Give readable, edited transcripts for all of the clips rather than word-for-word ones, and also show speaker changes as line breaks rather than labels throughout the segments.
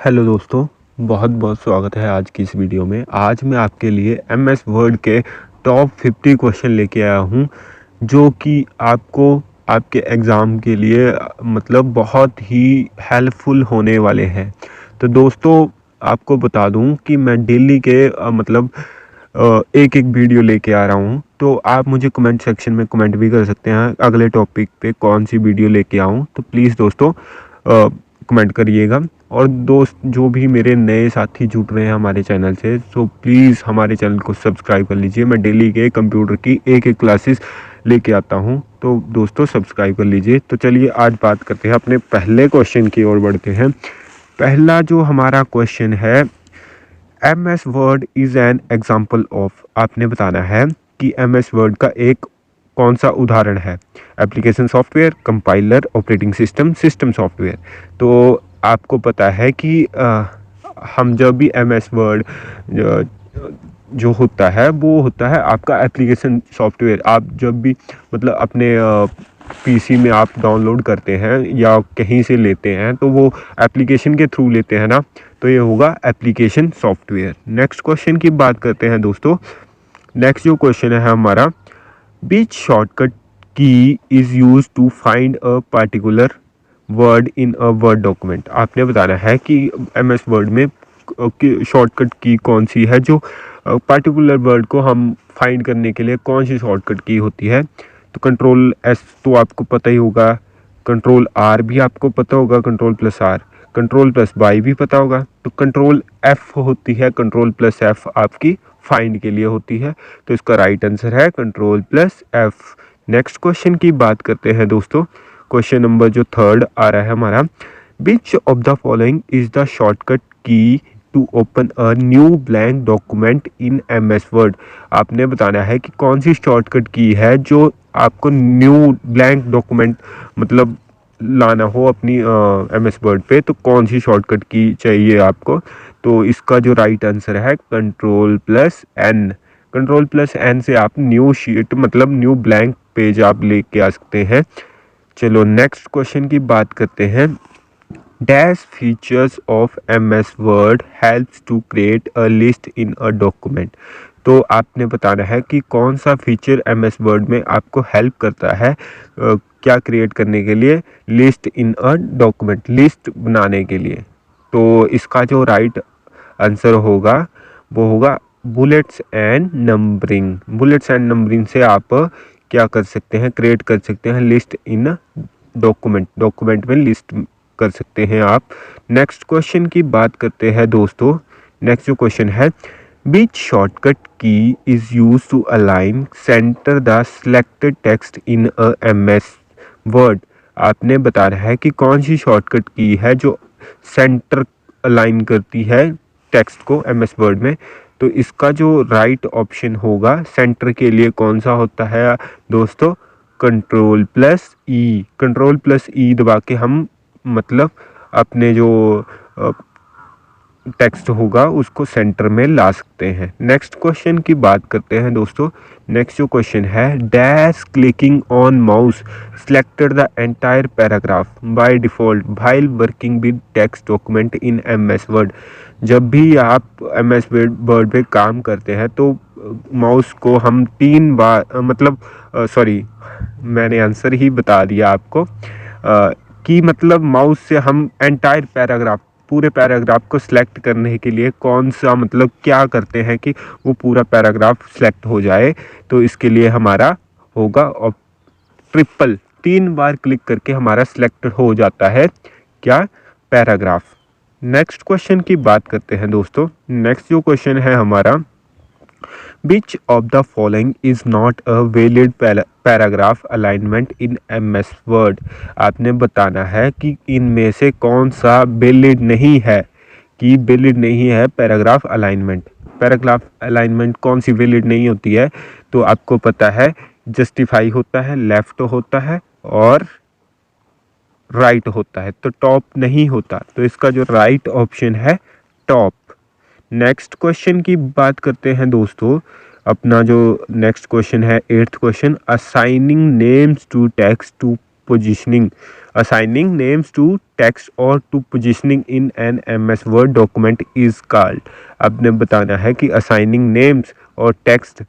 Hello दोस्तों, बहुत बहुत स्वागत है आज की इस वीडियो में। आज मैं आपके लिए एमएस वर्ड के टॉप 50 क्वेश्चन लेके आया हूँ जो कि आपको आपके एग्ज़ाम के लिए मतलब बहुत ही हेल्पफुल होने वाले हैं। तो दोस्तों, आपको बता दूं कि मैं डेली के एक एक वीडियो लेके आ रहा हूँ। तो आप मुझे कमेंट सेक्शन में कमेंट भी कर सकते हैं अगले टॉपिक पे कौन सी वीडियो लेके आऊँ। तो प्लीज़ दोस्तों कमेंट करिएगा। और दोस्त जो भी मेरे नए साथी जुड़ रहे हैं हमारे चैनल से, सो प्लीज़ हमारे चैनल को सब्सक्राइब कर लीजिए। मैं डेली के कंप्यूटर की एक एक क्लासेस लेके आता हूँ, तो दोस्तों सब्सक्राइब कर लीजिए। तो चलिए आज बात करते हैं, अपने पहले क्वेश्चन की ओर बढ़ते हैं। पहला जो हमारा क्वेश्चन है, M S word is an example of. आपने बताना है कि एम एस वर्ड का एक कौन सा उदाहरण है। Application software, compiler, operating system, system software. तो आपको पता है कि हम जब भी एम एस वर्ड जो होता है वो होता है आपका एप्लीकेशन सॉफ्टवेयर। आप जब भी मतलब अपने पीसी में आप डाउनलोड करते हैं या कहीं से लेते हैं तो वो एप्लीकेशन के थ्रू लेते हैं ना, तो ये होगा एप्लीकेशन सॉफ्टवेयर। नेक्स्ट क्वेश्चन की बात करते हैं दोस्तों। नेक्स्ट जो क्वेश्चन है हमारा, which shortcut key is use to find a particular word in a word document. आपने बताना है कि एम एस वर्ड में शॉर्टकट की कौन सी है जो पार्टिकुलर वर्ड को हम फाइंड करने के लिए कौन सी शॉर्टकट की होती है। तो कंट्रोल एस तो आपको पता ही होगा, कंट्रोल आर भी आपको पता होगा, control plus R, control plus Y भी पता होगा। तो कंट्रोल एफ होती है, कंट्रोल प्लस एफ आपकी फाइंड के लिए होती है। तो इसका राइट आंसर है control plus F. Next question की बात करते हैं दोस्तों। क्वेश्चन नंबर जो थर्ड आ रहा है हमारा, which of the following is the shortcut key to open a new blank document in M S word. आपने बताना है कि कौन सी शॉर्टकट की है जो आपको न्यू ब्लैंक डॉक्यूमेंट मतलब लाना हो अपनी एम एस वर्ड पे, तो कौन सी शॉर्टकट की चाहिए आपको। तो इसका जो राइट आंसर है control plus N. Control plus N से आप न्यू शीट मतलब न्यू ब्लैंक पेज आप लेके आ सकते हैं। चलो नेक्स्ट क्वेश्चन की बात करते हैं। Dash features of M S word helps to create a list in a document. तो आपने बताना है कि कौन सा फीचर एम एस वर्ड में आपको हेल्प करता है क्या क्रिएट करने के लिए, list in a document, list बनाने के लिए। तो इसका जो राइट आंसर होगा वो होगा bullets and numbering. Bullets and numbering से आप क्या कर सकते हैं, क्रिएट कर सकते हैं लिस्ट इन डॉक्यूमेंट, डॉक्यूमेंट में लिस्ट कर सकते हैं आप। नेक्स्ट क्वेश्चन की बात करते हैं दोस्तों। नेक्स्ट जो क्वेश्चन है, which shortcut key is use to align centre the selected text in a M S word. आपने बताना है कि कौन सी शॉर्टकट की है जो सेंटर अलाइन करती है टेक्स्ट को एम एस वर्ड में। तो इसका जो राइट ऑप्शन होगा सेंटर के लिए कौन सा होता है दोस्तों, कंट्रोल प्लस ई। कंट्रोल प्लस ई दबा के हम मतलब अपने जो टेक्स्ट होगा उसको सेंटर में ला सकते हैं। नेक्स्ट क्वेश्चन की बात करते हैं दोस्तों। नेक्स्ट जो क्वेश्चन है, dash clicking on mouse selected the entire paragraph by default while working with text document in M S word. जब भी आप एम एस वर्ड पे काम करते हैं तो माउस को हम 3 बार सॉरी मैंने आंसर ही बता दिया आपको कि मतलब माउस से हम एंटायर पैराग्राफ, पूरे पैराग्राफ को सिलेक्ट करने के लिए कौन सा मतलब क्या करते हैं कि वो पूरा पैराग्राफ सिलेक्ट हो जाए। तो इसके लिए हमारा होगा और ट्रिपल, 3 बार क्लिक करके हमारा सिलेक्ट हो जाता है क्या, पैराग्राफ। नेक्स्ट क्वेश्चन की बात करते हैं दोस्तों। नेक्स्ट जो क्वेश्चन है हमारा, Which of the following is not a valid paragraph alignment in MS Word? आपने बताना है कि इनमें से कौन सा वैलिड नहीं है, कि वैलिड नहीं है पैराग्राफ अलाइनमेंट। पैराग्राफ अलाइनमेंट कौन सी वैलिड नहीं होती है, तो आपको पता है जस्टिफाई होता है, लेफ्ट होता है और राइट होता है, तो टॉप नहीं होता। तो इसका जो राइट ऑप्शन है टॉप। नेक्स्ट क्वेश्चन की बात करते हैं दोस्तों। अपना जो नेक्स्ट क्वेश्चन है 8th question, assigning names to text or पोजिशनिंग, assigning names to text or to positioning in an MS Word document is called. आपने बताना है कि असाइनिंग नेम्स और टेक्स्ट,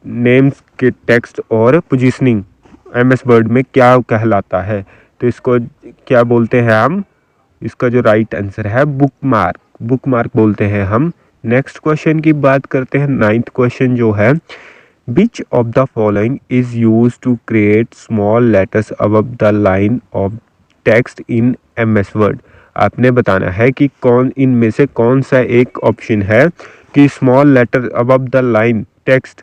नेम्स के टेक्स्ट और पोजिशनिंग MS वर्ड में क्या कहलाता है। तो इसको क्या बोलते हैं हम, इसका जो राइट आंसर है बुकमार्क, बुकमार्क बोलते हैं हम। नेक्स्ट क्वेश्चन की बात करते हैं। 9th क्वेश्चन जो है, which of the following is use to create small letters above the line of text in MS word. आपने बताना है कि कौन इनमें से कौन सा एक ऑप्शन है कि small letter above the line text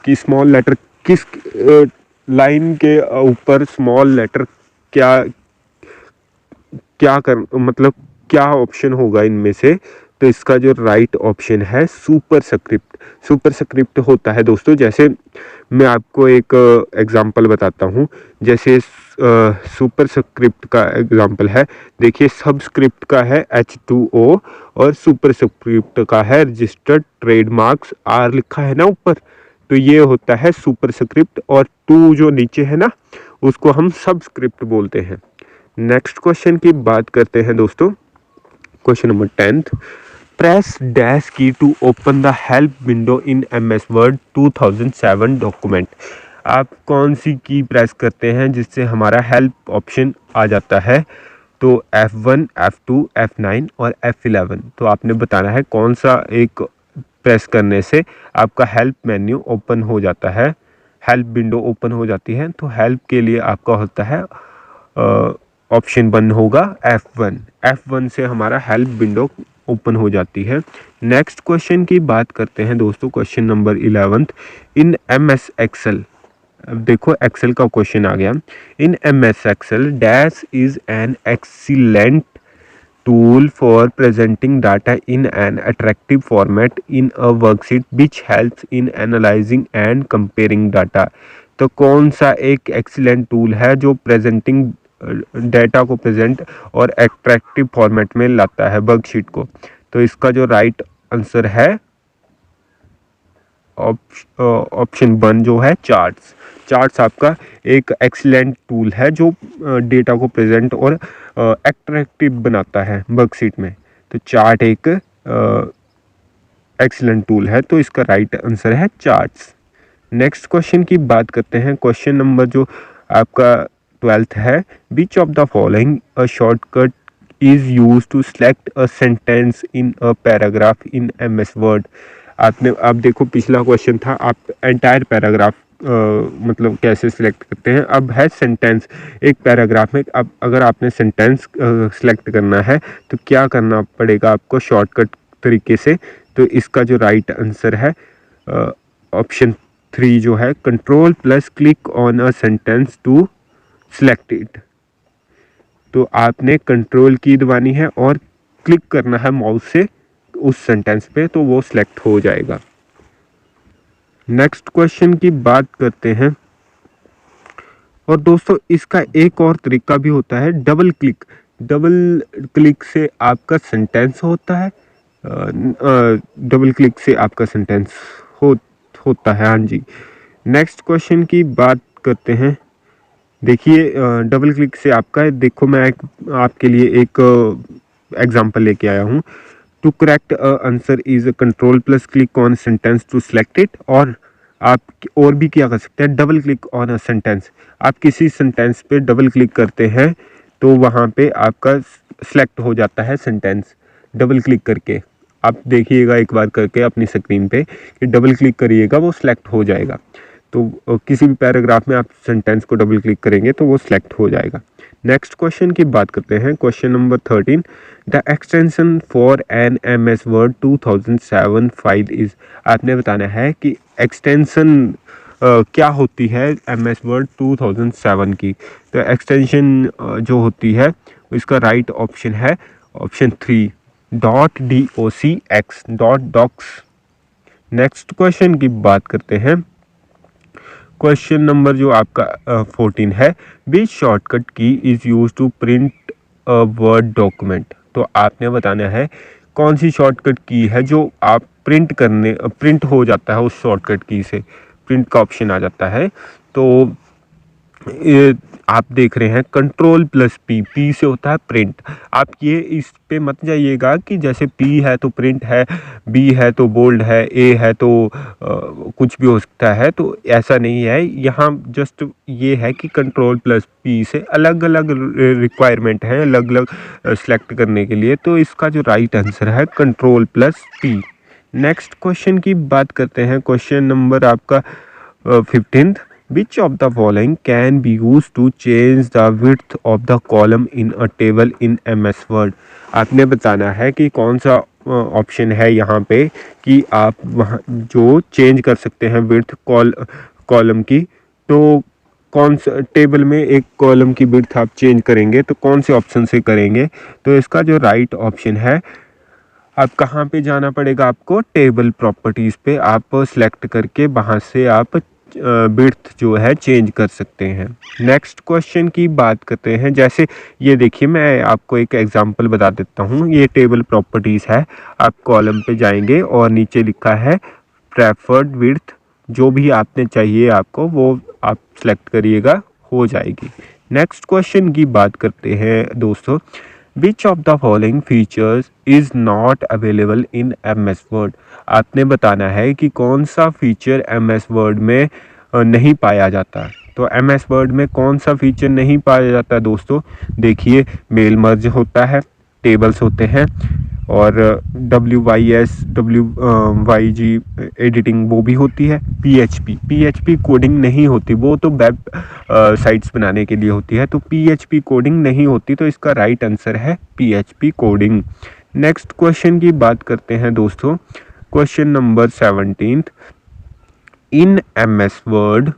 की स्मॉल लेटर किस लाइन के ऊपर स्मॉल लेटर क्या क्या कर मतलब क्या ऑप्शन होगा इनमें से। तो इसका जो राइट ऑप्शन है सुपरस्क्रिप्ट। सुपरस्क्रिप्ट होता है दोस्तों, जैसे मैं आपको एक एग्जांपल बताता हूँ। जैसे सुपरस्क्रिप्ट का एग्जांपल है, देखिए सबस्क्रिप्ट का है H2O और सुपरस्क्रिप्ट का है रजिस्टर्ड ट्रेडमार्क्स R लिखा है ना ऊपर, तो ये होता है सुपरस्क्रिप्ट, और 2 जो नीचे है ना उसको हम सबस्क्रिप्ट बोलते हैं। नेक्स्ट क्वेश्चन की बात करते हैं दोस्तों। Question number 10th, press dash key to open the help window in MS word 2007 document. आप कौन सी की प्रेस करते हैं जिससे हमारा हेल्प ऑप्शन आ जाता है। तो F1, F2, F9 और F11। तो आपने बताना है कौन सा एक प्रेस करने से आपका हेल्प मेन्यू ओपन हो जाता है, हेल्प विंडो ओपन हो जाती है। तो हेल्प के लिए आपका होता है ऑप्शन 1 होगा F1। F1 से हमारा हेल्प विंडो ओपन हो जाती है। नेक्स्ट क्वेश्चन की बात करते हैं दोस्तों। Question number 11th, in MS Excel. अब देखो एक्सेल का क्वेश्चन आ गया। In MS Excel dash is an excellent tool for presenting data in an attractive format in a worksheet which helps in analyzing and comparing data। तो कौन सा एक excellent tool है जो प्रेजेंटिंग डेटा को प्रेजेंट और अट्रैक्टिव फॉर्मेट में लाता है वर्कशीट को। तो इसका जो राइट आंसर है ऑप्शन 1 जो है चार्ट्स। चार्ट्स आपका एक एक्सीलेंट टूल है जो डेटा को प्रेजेंट और अट्रैक्टिव बनाता है वर्कशीट में। तो चार्ट एक एक्सीलेंट टूल है, तो इसका राइट आंसर है चार्ट्स। नेक्स्ट क्वेश्चन की बात करते हैं। क्वेश्चन नंबर जो आपका 12th है, which of the following a shortcut is use to select a sentence in a paragraph in MS word. आपने अब देखो पिछला क्वेश्चन था आप एंटायर पैराग्राफ मतलब कैसे सिलेक्ट करते हैं, अब है सेंटेंस। एक पैराग्राफ में अब अगर आपने सेंटेंस सिलेक्ट करना है तो क्या करना पड़ेगा आपको शॉर्टकट तरीके से। तो इसका जो राइट आंसर है ऑप्शन 3 जो है Ctrl+ click on a sentence to select it. तो आपने कंट्रोल की दबानी है और क्लिक करना है माउस से उस सेंटेंस पे, तो वो सिलेक्ट हो जाएगा। नेक्स्ट क्वेश्चन की बात करते हैं। और दोस्तों इसका एक और तरीका भी होता है डबल क्लिक। डबल क्लिक से आपका सेंटेंस होता है, डबल क्लिक से आपका सेंटेंस होता है। हाँ जी। नेक्स्ट क्वेश्चन की बात करते हैं। देखिए डबल क्लिक से आपका, देखो मैं आपके लिए एक एग्जांपल लेके आया हूँ। To correct answer is Ctrl+ click on sentence to select it. और आप और भी क्या कर सकते हैं, double click on a sentence. आप किसी सेंटेंस पे डबल क्लिक करते हैं तो वहाँ पे आपका सिलेक्ट हो जाता है सेंटेंस डबल क्लिक करके। आप देखिएगा एक बार करके अपनी स्क्रीन पे कि डबल क्लिक करिएगा वो सिलेक्ट हो जाएगा। तो किसी भी पैराग्राफ में आप सेंटेंस को डबल क्लिक करेंगे तो वो सिलेक्ट हो जाएगा। नेक्स्ट क्वेश्चन की बात करते हैं। Question number 13, the extension for an MS word 2007 file is. आपने बताना है कि एक्सटेंशन क्या होती है MS वर्ड 2007 की। तो एक्सटेंशन जो होती है इसका राइट ऑप्शन है option 3 .docx .docs। Next question की बात करते हैं। क्वेश्चन नंबर जो आपका 14 है, which shortcut key is use to print a word document. तो आपने बताना है कौन सी शॉर्टकट की है जो आप प्रिंट हो जाता है, उस शॉर्टकट की से प्रिंट का ऑप्शन आ जाता है। तो आप देख रहे हैं कंट्रोल प्लस पी, पी से होता है प्रिंट। आप ये इस पे मत जाइएगा कि जैसे पी है तो प्रिंट है, बी है तो बोल्ड है, ए है तो कुछ भी हो सकता है, तो ऐसा नहीं है। यहाँ जस्ट ये है कि कंट्रोल प्लस पी से अलग अलग रिक्वायरमेंट है, अलग अलग सेलेक्ट करने के लिए। तो इसका जो राइट आंसर है control plus P. Next question की बात करते हैं। क्वेश्चन नंबर आपका 15th, which of the following can be used to change the width of the column in a table in MS Word? आपने बताना है कि कौन सा ऑप्शन है यहाँ पे कि आप वहाँ जो चेंज कर सकते हैं विड्थ कॉलम की। तो कौन सा टेबल में एक कॉलम की विड्थ आप चेंज करेंगे तो कौन से ऑप्शन से करेंगे? तो इसका जो राइट ऑप्शन है, आप कहाँ पे जाना पड़ेगा आपको, टेबल प्रॉपर्टीज़ पे आप सेलेक्ट करके वहाँ से आप विड्थ जो है चेंज कर सकते हैं। नेक्स्ट क्वेश्चन की बात करते हैं। जैसे ये देखिए, मैं आपको एक एग्जांपल बता देता हूँ। ये टेबल प्रॉपर्टीज़ है, आप कॉलम पे जाएंगे और नीचे लिखा है प्रेफर्ड विड्थ, जो भी आपने चाहिए आपको वो आप सेलेक्ट करिएगा, हो जाएगी। नेक्स्ट क्वेश्चन की बात करते हैं दोस्तों। Which of the following features is not available in MS Word? आपने बताना है कि कौन सा फीचर MS Word में नहीं पाया जाता। तो MS Word में कौन सा फीचर नहीं पाया जाता दोस्तों? देखिए, मेल मर्ज होता है, टेबल्स होते हैं, और WYS WYG एडिटिंग वो भी होती है। PHP कोडिंग नहीं होती, वो तो वेब साइट्स बनाने के लिए होती है। तो PHP कोडिंग नहीं होती, तो इसका राइट आंसर है PHP कोडिंग। नेक्स्ट क्वेश्चन की बात करते हैं दोस्तों। Question number 17th, in MS Word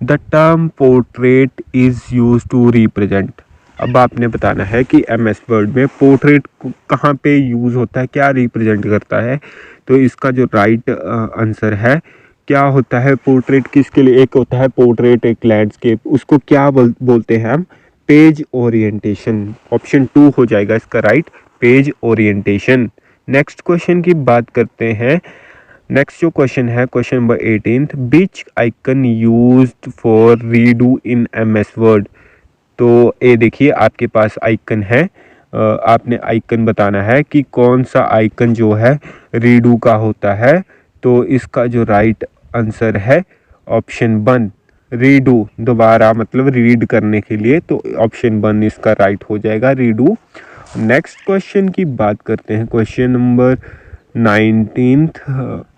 the term portrait is use to represent. अब आपने बताना है कि MS Word में पोर्ट्रेट कहाँ पे यूज़ होता है, क्या रिप्रेजेंट करता है। तो इसका जो राइट आंसर है, क्या होता है पोर्ट्रेट किसके लिए? एक होता है पोर्ट्रेट, एक लैंडस्केप, उसको क्या बोलते हैं हम? Page orientation. ऑप्शन 2 हो जाएगा इसका right, page orientation. Next question की बात करते हैं। नेक्स्ट जो क्वेश्चन है, question number 18th, which icon used for redo in MS Word? तो ये देखिए, आपके पास आइकन है, आपने आइकन बताना है कि कौन सा आइकन जो है रीडू का होता है। तो इसका जो राइट आंसर है ऑप्शन 1, रीडू, दोबारा मतलब रीड करने के लिए। तो ऑप्शन 1 इसका राइट हो जाएगा, रीडू। नेक्स्ट क्वेश्चन की बात करते हैं। Question number 19th,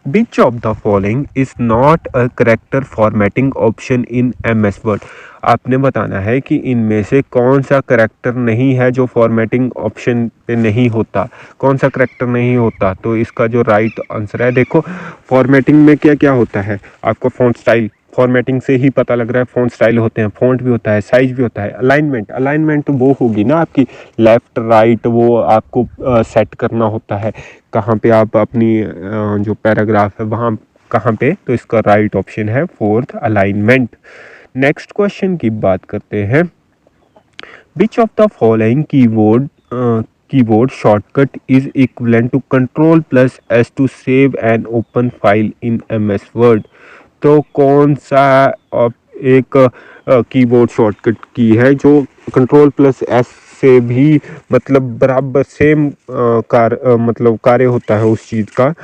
which of the following is not a character formatting option in MS Word? आपने बताना है कि इनमें से कौन सा करैक्टर नहीं है जो फॉर्मेटिंग ऑप्शन पे नहीं होता। कौन सा करैक्टर नहीं होता? तो इसका जो राइट आंसर है, देखो फॉर्मेटिंग में क्या क्या होता है, आपको फ़ॉन्ट स्टाइल, फॉर्मेटिंग से ही पता लग रहा है, फ़ॉन्ट स्टाइल होते हैं, फ़ॉन्ट भी होता है, साइज भी होता है। अलाइनमेंट तो वो होगी ना आपकी लेफ़्ट राइट, वो आपको सेट करना होता है कहाँ पे आप अपनी जो पैराग्राफ है वहाँ कहाँ पे। तो इसका राइट ऑप्शन है 4th, अलाइनमेंट। नेक्स्ट क्वेश्चन की बात करते हैं। Which of the following keyboard shortcut is equivalent to Ctrl+S to save an open file in MS Word? तो कौन सा एक कीबोर्ड शॉर्टकट की है जो Ctrl+S से भी मतलब बराबर सेम मतलब कार्य होता है उस चीज़ का।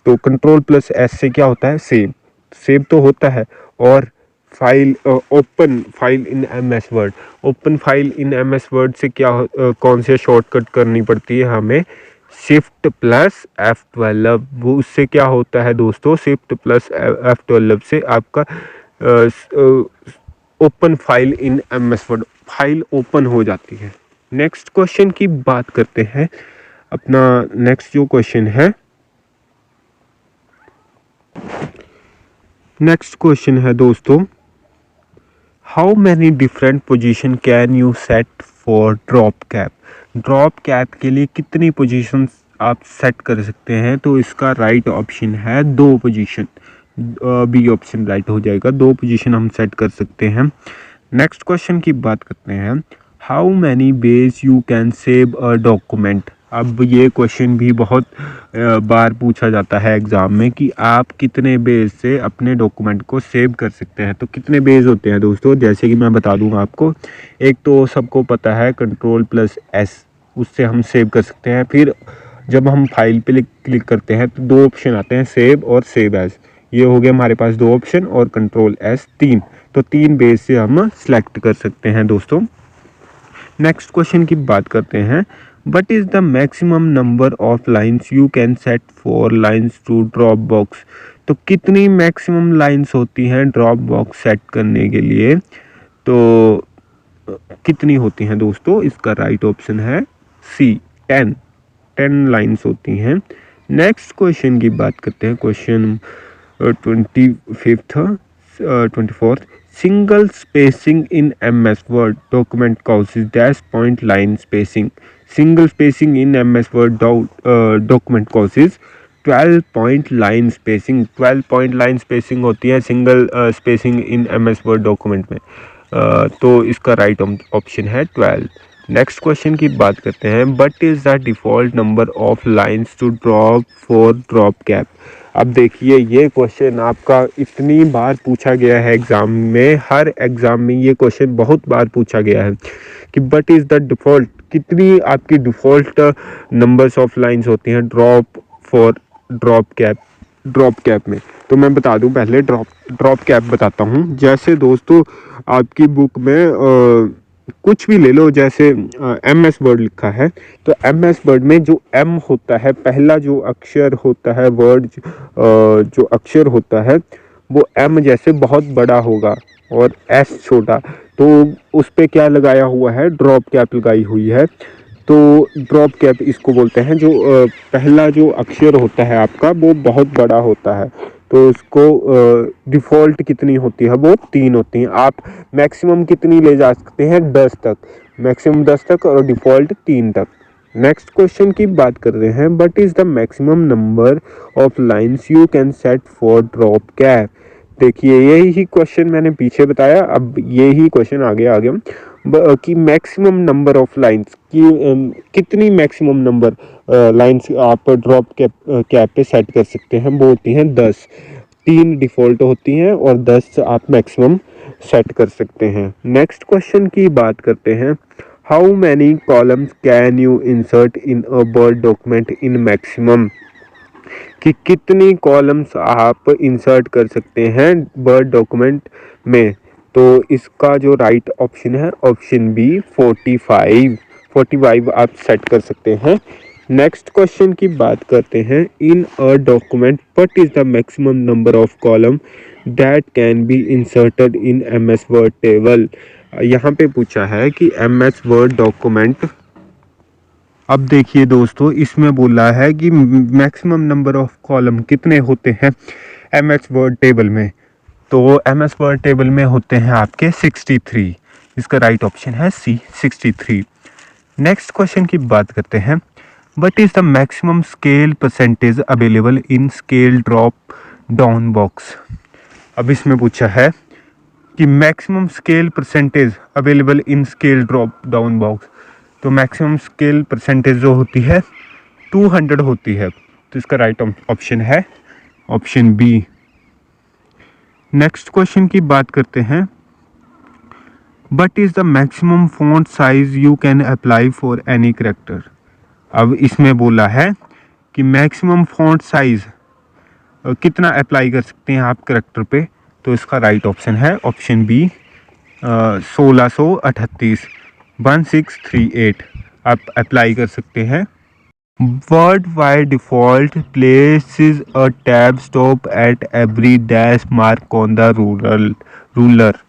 तो Ctrl+S से क्या होता है? सेव तो होता है। और file open file in MS Word, open file in MS Word से क्या कौन से शॉर्टकट करनी पड़ती है हमें? Shift+F12। वो उससे क्या होता है दोस्तों? Shift+F12 से आपका open file in MS Word, file open हो जाती है। नेक्स्ट क्वेश्चन की बात करते हैं। अपना नेक्स्ट जो क्वेश्चन है, नेक्स्ट क्वेश्चन है दोस्तों, how many different position can you set for drop cap? Drop cap के लिए कितनी पोजीशन आप सेट कर सकते हैं? तो इसका राइट ऑप्शन है 2 पोजीशन, बी ऑप्शन राइट हो जाएगा। 2 पोजीशन हम सेट कर सकते हैं। नेक्स्ट क्वेश्चन की बात करते हैं। How many ways you can save a document? अब ये क्वेश्चन भी बहुत बार पूछा जाता है एग्ज़ाम में कि आप कितने बेज से अपने डॉक्यूमेंट को सेव कर सकते हैं। तो कितने बेज होते हैं दोस्तों, जैसे कि मैं बता दूंगा आपको। एक तो सबको पता है Ctrl+S, उससे हम सेव कर सकते हैं। फिर जब हम फाइल पे क्लिक करते हैं तो दो ऑप्शन आते हैं, सेव और सेव एज। ये हो गया हमारे पास दो ऑप्शन, और Ctrl+S 3। तो 3 बेज से हम सेलेक्ट कर सकते हैं दोस्तों। नेक्स्ट क्वेश्चन की बात करते हैं। What is the maximum number of lines you can set for lines to drop box? तो कितनी मैक्सिमम लाइंस होती हैं ड्रॉप बॉक्स सेट करने के लिए? तो कितनी होती हैं दोस्तों? इसका राइट ऑप्शन है सी, 10 लाइंस होती हैं। नेक्स्ट क्वेश्चन की बात करते हैं, क्वेश्चन 24th। सिंगल स्पेसिंग इन MS Word document causes dash point line spacing. Single spacing इन MS Word document causes 12 point line spacing. 12 point line spacing होती है सिंगल स्पेसिंग इन MS Word document में। तो इसका right option है 12। Next question की बात करते हैं। What is the default number of lines to drop for drop cap? अब देखिए, ये क्वेश्चन आपका इतनी बार पूछा गया है एग्ज़ाम में, हर एग्ज़ाम में ये क्वेश्चन बहुत बार पूछा गया है कि व्हाट इज़ द डिफ़ॉल्ट, कितनी आपकी डिफ़ॉल्ट नंबर्स ऑफ लाइंस होती हैं ड्रॉप फॉर ड्रॉप कैप में। तो मैं बता दूं, पहले ड्रॉप कैप बताता हूं। जैसे दोस्तों आपकी बुक में कुछ भी ले लो, जैसे MS वर्ड लिखा है, तो MS वर्ड में जो M होता है, पहला जो अक्षर होता है वर्ड, जो अक्षर होता है वो M जैसे बहुत बड़ा होगा और S छोटा, तो उस पे क्या लगाया हुआ है? ड्रॉप कैप लगाई हुई है। तो ड्रॉप कैप इसको बोलते हैं। जो पहला जो अक्षर होता है आपका वो बहुत बड़ा होता है, तो उसको डिफ़ॉल्ट कितनी होती है? वो 3 होती हैं। आप मैक्सिमम कितनी ले जा सकते हैं? 10 तक, मैक्सिमम 10 तक और डिफ़ॉल्ट 3 तक। नेक्स्ट क्वेश्चन की बात कर रहे हैं। What is the maximum number of lines you can set for drop cap? देखिए, यही क्वेश्चन मैंने पीछे बताया, अब यही क्वेश्चन आगे आ गया कि मैक्सिमम नंबर ऑफ लाइंस की कितनी मैक्सिमम नंबर लाइंस आप ड्रॉप कैप पे सेट कर सकते हैं? वो होती हैं 10। 3 डिफ़ॉल्ट होती हैं और 10 आप मैक्सिमम सेट कर सकते हैं। नेक्स्ट क्वेश्चन की बात करते हैं। How many columns can you insert in a word document in maximum? कि कितनी कॉलम्स आप इंसर्ट कर सकते हैं वर्ड डॉक्यूमेंट में? तो इसका जो राइट ऑप्शन है ऑप्शन बी, 45 आप सेट कर सकते हैं। नेक्स्ट क्वेश्चन की बात करते हैं। In a document what is the maximum number of column that can be inserted in MS Word table? यहाँ पे पूछा है कि MS वर्ड डॉक्यूमेंट, अब देखिए दोस्तों, इसमें बोला है कि मैक्सिमम नंबर ऑफ कॉलम कितने होते हैं MS वर्ड टेबल में? तो MS वर्ड टेबल में होते हैं आपके 63। इसका राइट ऑप्शन है सी, 63। नेक्स्ट क्वेश्चन की बात करते हैं। What is the maximum scale percentage available in scale drop down box? अब इसमें पूछा है कि maximum scale percentage available in scale drop down box. तो मैक्सिमम स्केल परसेंटेज जो होती है 200 होती है, तो इसका राइट ऑप्शन है ऑप्शन बी। नेक्स्ट क्वेश्चन की बात करते हैं। What is the maximum font size you can apply for any character? अब इसमें बोला है कि मैक्सिमम फॉन्ट साइज कितना अप्लाई कर सकते हैं आप कैरेक्टर पे? तो इसका राइट ऑप्शन है ऑप्शन बी, 1638, 1638 आप अप्लाई कर सकते हैं। Word by default places a tab stop at every dash mark on the ruler.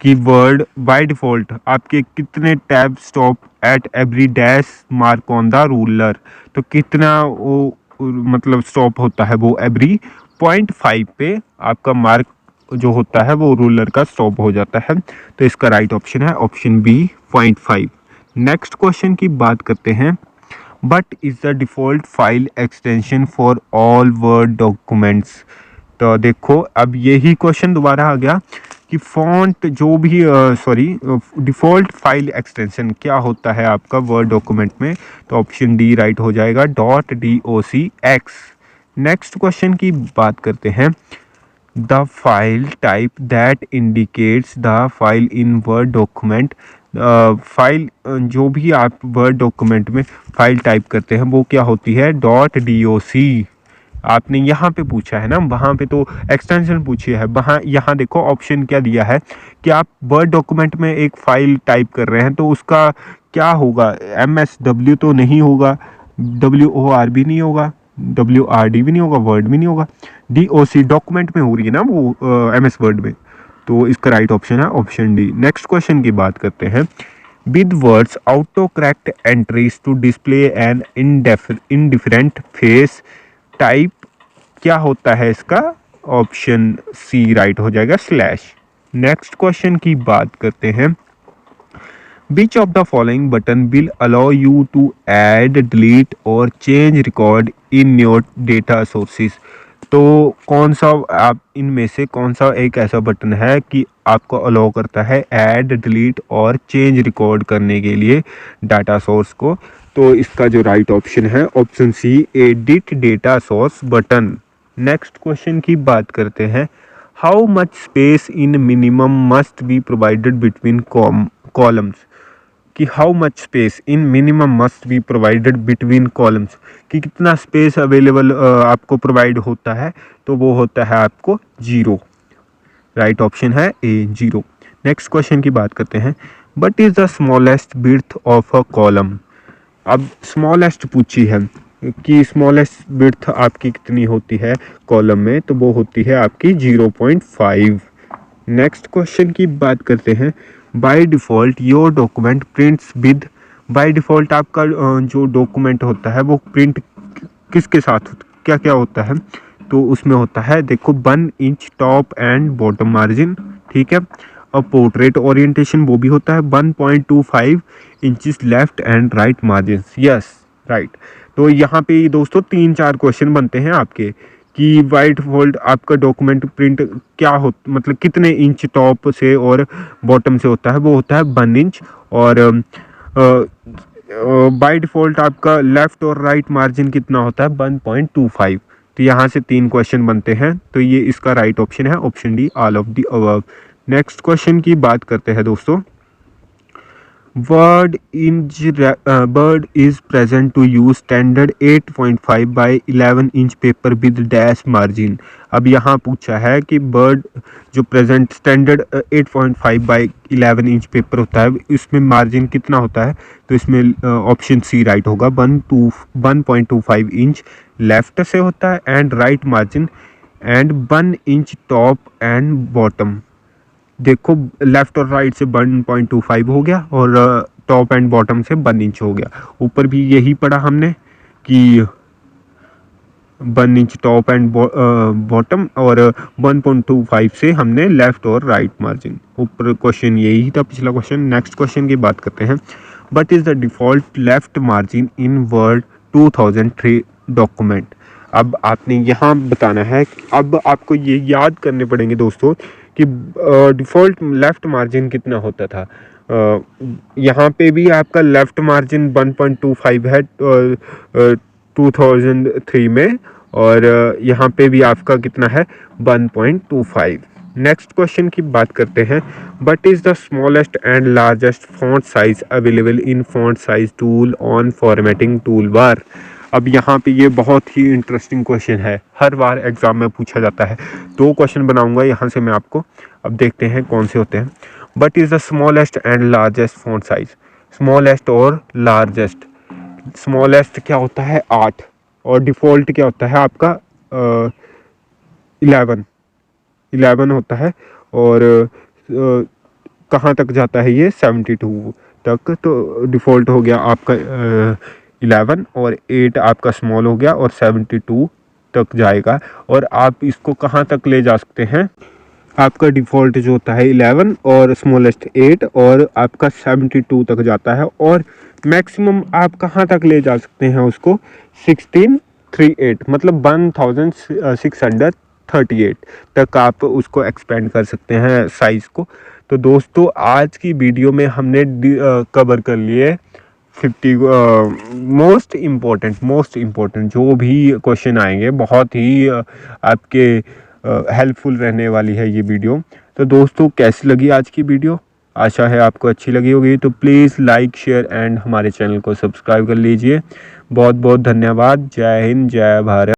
की वर्ड बाय डिफ़ॉल्ट आपके कितने tab stop at every dash mark on the ruler? तो कितना वो मतलब स्टॉप होता है वो एवरी 0.5 पे आपका मार्क जो होता है वो रूलर का स्टॉप हो जाता है। तो इसका राइट ऑप्शन है ऑप्शन बी, 0.5। नेक्स्ट क्वेश्चन की बात करते हैं। But is the default file extension for all word documents? तो देखो, अब यही क्वेश्चन दोबारा आ गया कि फॉन्ट जो भी डिफ़ॉल्ट फाइल एक्सटेंशन क्या होता है आपका वर्ड डॉक्यूमेंट में, तो ऑप्शन डी राइट हो जाएगा, .docx। नेक्स्ट क्वेश्चन की बात करते हैं, the file type that indicates the file in word document. File जो भी आप वर्ड डॉक्यूमेंट में फाइल टाइप करते हैं वो क्या होती है, .doc। आपने यहाँ पे पूछा है ना, वहाँ पे तो एक्सटेंशन पूछी है, वहाँ यहाँ देखो ऑप्शन क्या दिया है कि आप वर्ड डॉक्यूमेंट में एक फाइल टाइप कर रहे हैं तो उसका क्या होगा, MSW तो नहीं होगा, WOR भी नहीं होगा, WRD भी नहीं होगा, वर्ड भी नहीं होगा, DOC डॉक्यूमेंट में हो रही है ना वो MS वर्ड में, तो इसका राइट ऑप्शन है ऑप्शन डी। नेक्स्ट क्वेश्चन की बात करते हैं, with words autocorrect entries to display an indifferent face type क्या होता है इसका, ऑप्शन सी राइट हो जाएगा, स्लैश। नेक्स्ट क्वेश्चन की बात करते हैं, which of the following button will allow you to add delete और change record in your data sources. तो कौन सा आप इनमें से कौन सा एक ऐसा बटन है कि आपको अलाउ करता है ऐड डिलीट और चेंज रिकॉर्ड करने के लिए डाटा सोर्स को, तो इसका जो राइट ऑप्शन है option C, edit data source button. Next question की बात करते हैं, how much space in minimum must be provided between columns, कि how much space in minimum must be provided between columns, कि कितना स्पेस अवेलेबल आपको provide होता है, तो वो होता है आपको 0। राइट ऑप्शन है ए, 0। नेक्स्ट क्वेश्चन की बात करते हैं, but is the smallest width of a column. अब स्मॉलेस्ट पूछी है कि स्मॉलेस्ट विड्थ आपकी कितनी होती है कॉलम में, तो वो होती है आपकी 0.5। नेक्स्ट क्वेश्चन की बात करते हैं, by default your document prints with, by default आपका जो डॉक्यूमेंट होता है वो प्रिंट किसके साथ क्या क्या होता है, तो उसमें होता है देखो 1 inch top and bottom margin, ठीक है, और पोर्ट्रेट ओरिएंटेशन वो भी होता है 1.25 inches left and right margin, yes right. तो यहाँ पे दोस्तों 3-4 क्वेश्चन बनते हैं आपके कि बाय डिफ़ॉल्ट आपका डॉक्यूमेंट प्रिंट क्या हो, मतलब कितने इंच टॉप से और बॉटम से होता है, वो होता है 1 इंच, और बाय डिफ़ॉल्ट आपका लेफ़्ट और राइट मार्जिन कितना होता है 1.25। तो यहाँ से 3 क्वेश्चन बनते हैं, तो ये इसका राइट ऑप्शन है option D, all of the above. Next question की बात करते हैं दोस्तों, Word is present to use standard 8.5 by 11 inch paper with dash margin। अब यहाँ पूछा है कि बर्ड जो present standard 8.5 by 11 inch paper होता है इसमें मार्जिन कितना होता है, तो इसमें ऑप्शन सी राइट होगा, 1.25 इंच लेफ्ट से होता है and right margin and 1 inch top and bottom. देखो लेफ्ट और राइट से 1.25 हो गया और टॉप एंड बॉटम से 1 इंच हो गया। ऊपर भी यही पढ़ा हमने कि 1 इंच टॉप एंड बॉटम और 1.25 से हमने लेफ्ट और राइट मार्जिन। ऊपर क्वेश्चन यही था पिछला क्वेश्चन। नेक्स्ट क्वेश्चन की बात करते हैं, but is the default left margin in word 2003 document. अब आपने यहाँ बताना है, अब आपको ये याद करने पड़ेंगे दोस्तों कि डिफ़ॉल्ट लेफ़्ट मार्जिन कितना होता था। यहाँ पे भी आपका लेफ़्ट मार्जिन 1.25 है 2003 में, और यहाँ पे भी आपका कितना है 1.25। नेक्स्ट क्वेश्चन की बात करते हैं, but is the smallest and largest font size available in font size tool on formatting tool bar. अब यहाँ पे ये बहुत ही इंटरेस्टिंग क्वेश्चन है, हर बार एग्जाम में पूछा जाता है। 2 क्वेश्चन बनाऊंगा यहाँ से मैं आपको, अब देखते हैं कौन से होते हैं। But is the smallest and largest font size, smallest और लार्जेस्ट। स्मॉलेस्ट क्या होता है 8 और डिफ़ॉल्ट क्या होता है आपका 11 होता है, और कहाँ तक जाता है ये 72 तक। तो डिफ़ॉल्ट हो गया आपका 11 और 8 आपका स्मॉल हो गया और 72 तक जाएगा। और आप इसको कहाँ तक ले जा सकते हैं, आपका डिफ़ॉल्ट जो होता है 11 और स्मॉलेस्ट 8 और आपका 72 तक जाता है, और मैक्सिमम आप कहाँ तक ले जा सकते हैं उसको 1638 मतलब 1638 38 तक आप उसको एक्सपेंड कर सकते हैं साइज़ को। तो दोस्तों आज की वीडियो में हमने कवर कर लिए 50 मोस्ट इम्पोर्टेंट जो भी क्वेश्चन आएंगे, बहुत ही आपके हेल्पफुल रहने वाली है ये वीडियो। तो दोस्तों कैसी लगी आज की वीडियो? आशा है आपको अच्छी लगी होगी। तो प्लीज़ लाइक शेयर एंड हमारे चैनल को सब्सक्राइब कर लीजिए। बहुत बहुत धन्यवाद। जय हिंद, जय भारत।